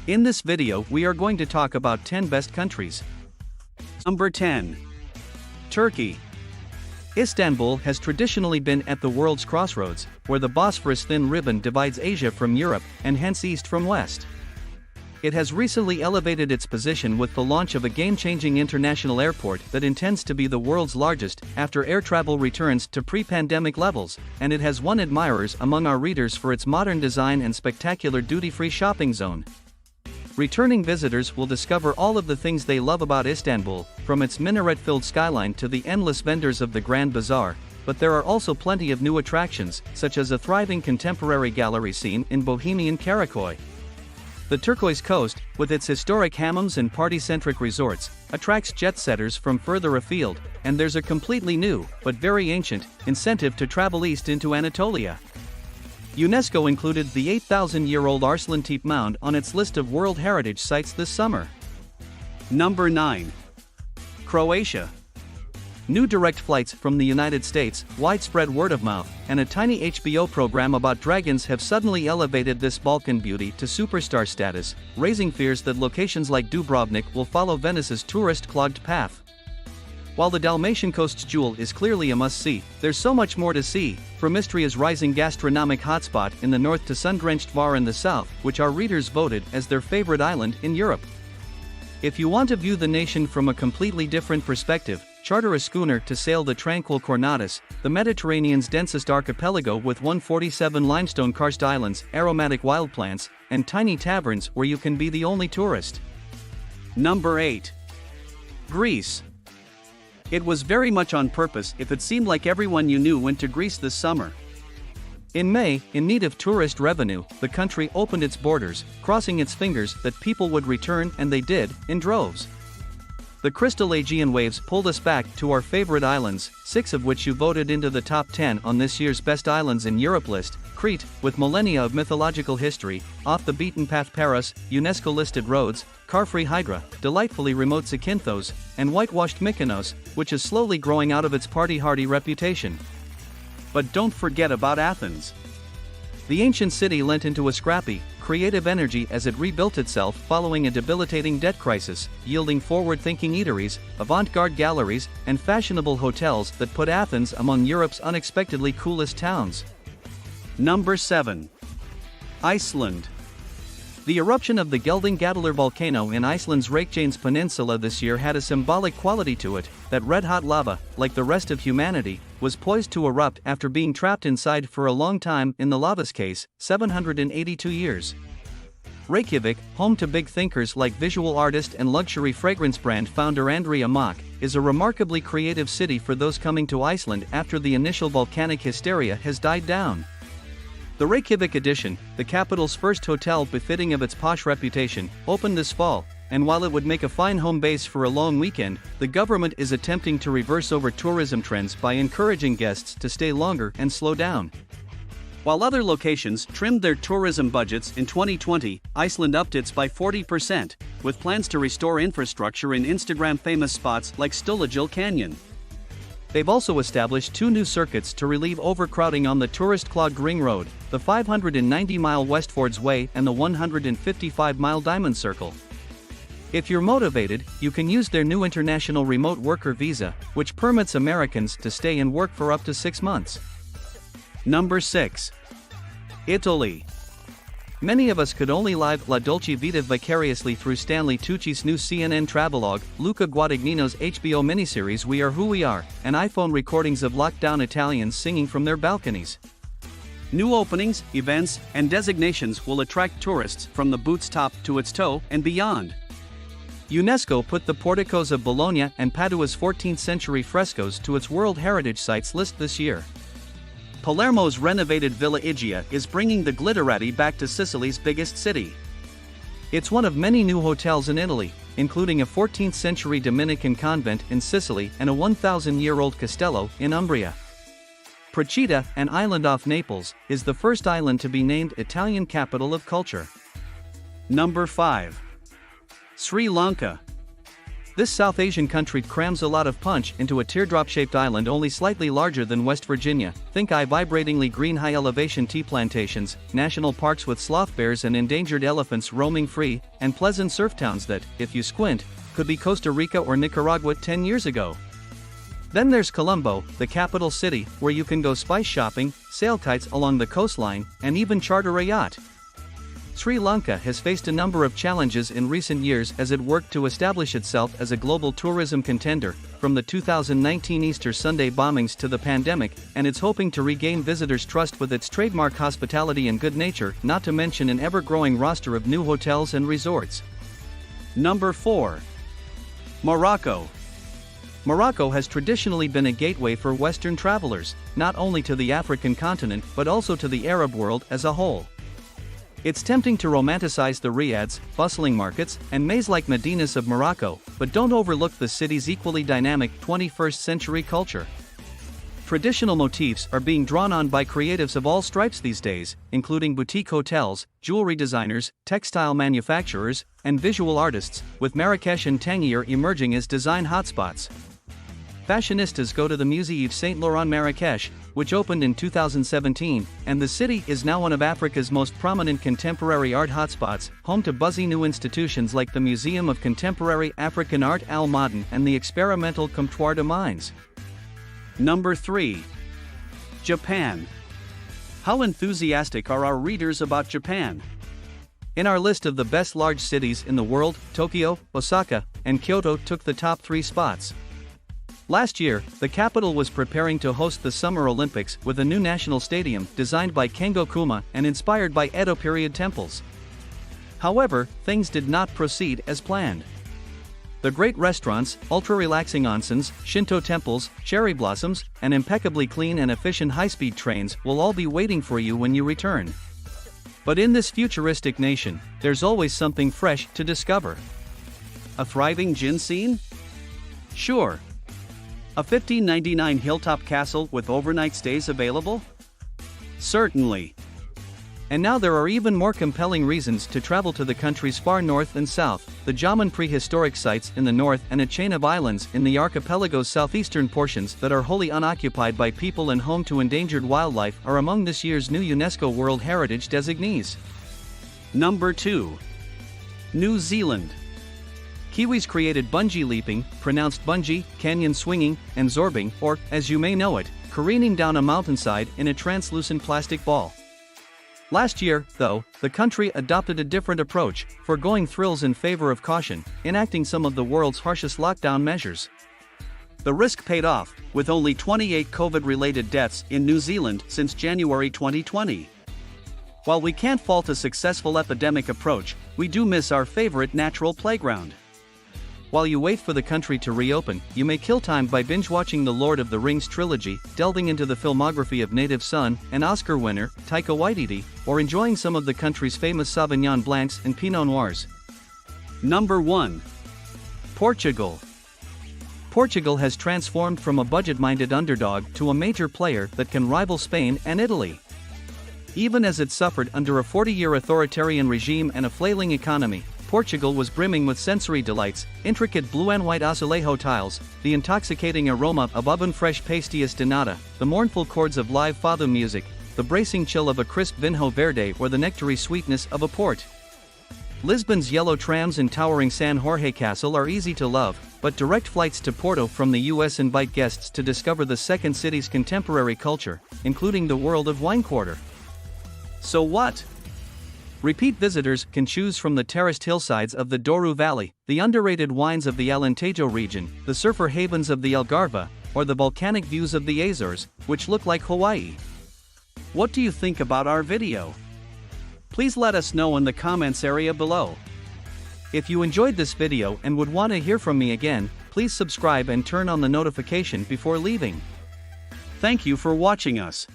In this video we are going to talk about 10 best countries. Number 10. Turkey. Istanbul has traditionally been at the world's crossroads, where the Bosphorus thin ribbon divides Asia from Europe, and hence east from west. It has recently elevated its position with the launch of a game-changing international airport that intends to be the world's largest after air travel returns to pre-pandemic levels, and it has won admirers among our readers for its modern design and spectacular duty-free shopping zone. Returning visitors will discover all of the things they love about Istanbul, from its minaret-filled skyline to the endless vendors of the Grand Bazaar, but there are also plenty of new attractions, such as a thriving contemporary gallery scene in Bohemian Karakoy. The turquoise coast, with its historic hammams and party-centric resorts, attracts jet-setters from further afield, and there's a completely new, but very ancient, incentive to travel east into Anatolia. UNESCO included the 8,000-year-old Arslan Tepe Mound on its list of World Heritage Sites this summer. Number 9. Croatia. New direct flights from the United States, widespread word of mouth, and a tiny HBO program about dragons have suddenly elevated this Balkan beauty to superstar status, raising fears that locations like Dubrovnik will follow Venice's tourist-clogged path. While the Dalmatian coast's jewel is clearly a must-see, there's so much more to see, from Istria's rising gastronomic hotspot in the north to sun-drenched Var in the south, which our readers voted as their favorite island in Europe. If you want to view the nation from a completely different perspective, charter a schooner to sail the tranquil Kornatus, the Mediterranean's densest archipelago with 147 limestone karst islands, aromatic wild plants, and tiny taverns where you can be the only tourist. Number 8. Greece. It was very much on purpose if it seemed like everyone you knew went to Greece this summer. In May, in need of tourist revenue, the country opened its borders, crossing its fingers that people would return, and they did, in droves. The crystal Aegean waves pulled us back to our favorite islands, 6 of which you voted into the top 10 on this year's Best Islands in Europe list: Crete, with millennia of mythological history, off-the-beaten-path Paros, UNESCO-listed Rhodes, car-free Hydra, delightfully remote Zakynthos, and whitewashed Mykonos, which is slowly growing out of its party-hardy reputation. But don't forget about Athens. The ancient city lent into a scrappy, creative energy as it rebuilt itself following a debilitating debt crisis, yielding forward-thinking eateries, avant-garde galleries, and fashionable hotels that put Athens among Europe's unexpectedly coolest towns. Number 7. Iceland. The eruption of the Geldingadalur volcano in Iceland's Reykjanes Peninsula this year had a symbolic quality to it, that red-hot lava, like the rest of humanity, was poised to erupt after being trapped inside for a long time in the lava's case, 782 years. Reykjavik, home to big thinkers like visual artist and luxury fragrance brand founder Andrea Mock, is a remarkably creative city for those coming to Iceland after the initial volcanic hysteria has died down. The Reykjavik edition, the capital's first hotel befitting of its posh reputation, opened this fall, and while it would make a fine home base for a long weekend, the government is attempting to reverse over tourism trends by encouraging guests to stay longer and slow down. While other locations trimmed their tourism budgets in 2020, Iceland upped its by 40%, with plans to restore infrastructure in Instagram-famous spots like Stolagil Canyon. They've also established 2 new circuits to relieve overcrowding on the tourist-clogged Ring Road, the 590-mile Westfords Way and the 155-mile Diamond Circle. If you're motivated, you can use their new international remote worker visa, which permits Americans to stay and work for up to 6 months. Number 6. Italy. Many of us could only live La Dolce Vita vicariously through Stanley Tucci's new CNN travelogue, Luca Guadagnino's HBO miniseries We Are Who We Are, and iPhone recordings of locked-down Italians singing from their balconies. New openings, events, and designations will attract tourists from the boot's top to its toe and beyond. UNESCO put the porticos of Bologna and Padua's 14th-century frescoes to its World Heritage Sites list this year. Palermo's renovated Villa Igia is bringing the glitterati back to Sicily's biggest city. It's one of many new hotels in Italy, including a 14th-century Dominican convent in Sicily and a 1,000-year-old castello in Umbria. Procida, an island off Naples, is the first island to be named Italian Capital of Culture. Number 5. Sri Lanka. This South Asian country crams a lot of punch into a teardrop-shaped island only slightly larger than West Virginia. Think vibratingly green high-elevation tea plantations, national parks with sloth bears and endangered elephants roaming free, and pleasant surf towns that, if you squint, could be Costa Rica or Nicaragua 10 years ago. Then there's Colombo, the capital city, where you can go spice shopping, sail kites along the coastline, and even charter a yacht. Sri Lanka has faced a number of challenges in recent years as it worked to establish itself as a global tourism contender, from the 2019 Easter Sunday bombings to the pandemic, and it's hoping to regain visitors' trust with its trademark hospitality and good nature, not to mention an ever-growing roster of new hotels and resorts. Number 4. Morocco. Morocco has traditionally been a gateway for Western travelers, not only to the African continent but also to the Arab world as a whole. It's tempting to romanticize the riads, bustling markets, and maze-like Medinas of Morocco, but don't overlook the city's equally dynamic 21st-century culture. Traditional motifs are being drawn on by creatives of all stripes these days, including boutique hotels, jewelry designers, textile manufacturers, and visual artists, with Marrakesh and Tangier emerging as design hotspots. Fashionistas go to the Musée Yves Saint Laurent Marrakesh, which opened in 2017, and the city is now one of Africa's most prominent contemporary art hotspots, home to buzzy new institutions like the Museum of Contemporary African Art Al Maden and the experimental Comptoir de Mines. Number 3. Japan. How enthusiastic are our readers about Japan? In our list of the best large cities in the world, Tokyo, Osaka, and Kyoto took the top 3 spots. Last year, the capital was preparing to host the Summer Olympics with a new national stadium designed by Kengo Kuma and inspired by Edo period temples. However, things did not proceed as planned. The great restaurants, ultra-relaxing onsens, Shinto temples, cherry blossoms, and impeccably clean and efficient high-speed trains will all be waiting for you when you return. But in this futuristic nation, there's always something fresh to discover. A thriving gin scene? Sure. A $15.99 hilltop castle with overnight stays available? Certainly. And now there are even more compelling reasons to travel to the country's far north and south. The Jaman prehistoric sites in the north and a chain of islands in the archipelago's southeastern portions that are wholly unoccupied by people and home to endangered wildlife are among this year's new UNESCO World Heritage designees. Number 2. New Zealand. Kiwis created bungee leaping, pronounced bungee, canyon swinging, and zorbing, or, as you may know it, careening down a mountainside in a translucent plastic ball. Last year, though, the country adopted a different approach, foregoing thrills in favor of caution, enacting some of the world's harshest lockdown measures. The risk paid off, with only 28 COVID-related deaths in New Zealand since January 2020. While we can't fault a successful epidemic approach, we do miss our favorite natural playground. While you wait for the country to reopen, you may kill time by binge-watching the Lord of the Rings trilogy, delving into the filmography of native son and Oscar winner Taika Waititi, or enjoying some of the country's famous Sauvignon Blancs and Pinot Noirs. Number 1. Portugal. Portugal has transformed from a budget-minded underdog to a major player that can rival Spain and Italy. Even as it suffered under a 40-year authoritarian regime and a flailing economy, Portugal was brimming with sensory delights, intricate blue and white azulejo tiles, the intoxicating aroma of oven-fresh pastéis de nata, the mournful chords of live fado music, the bracing chill of a crisp vinho verde or the nectary sweetness of a port. Lisbon's yellow trams and towering San Jorge Castle are easy to love, but direct flights to Porto from the US invite guests to discover the second city's contemporary culture, including the world of wine quarter. So what? Repeat visitors can choose from the terraced hillsides of the Douro Valley, the underrated wines of the Alentejo region, the surfer havens of the Algarve, or the volcanic views of the Azores, which look like Hawaii. What do you think about our video? Please let us know in the comments area below. If you enjoyed this video and would want to hear from me again, please subscribe and turn on the notification before leaving. Thank you for watching us.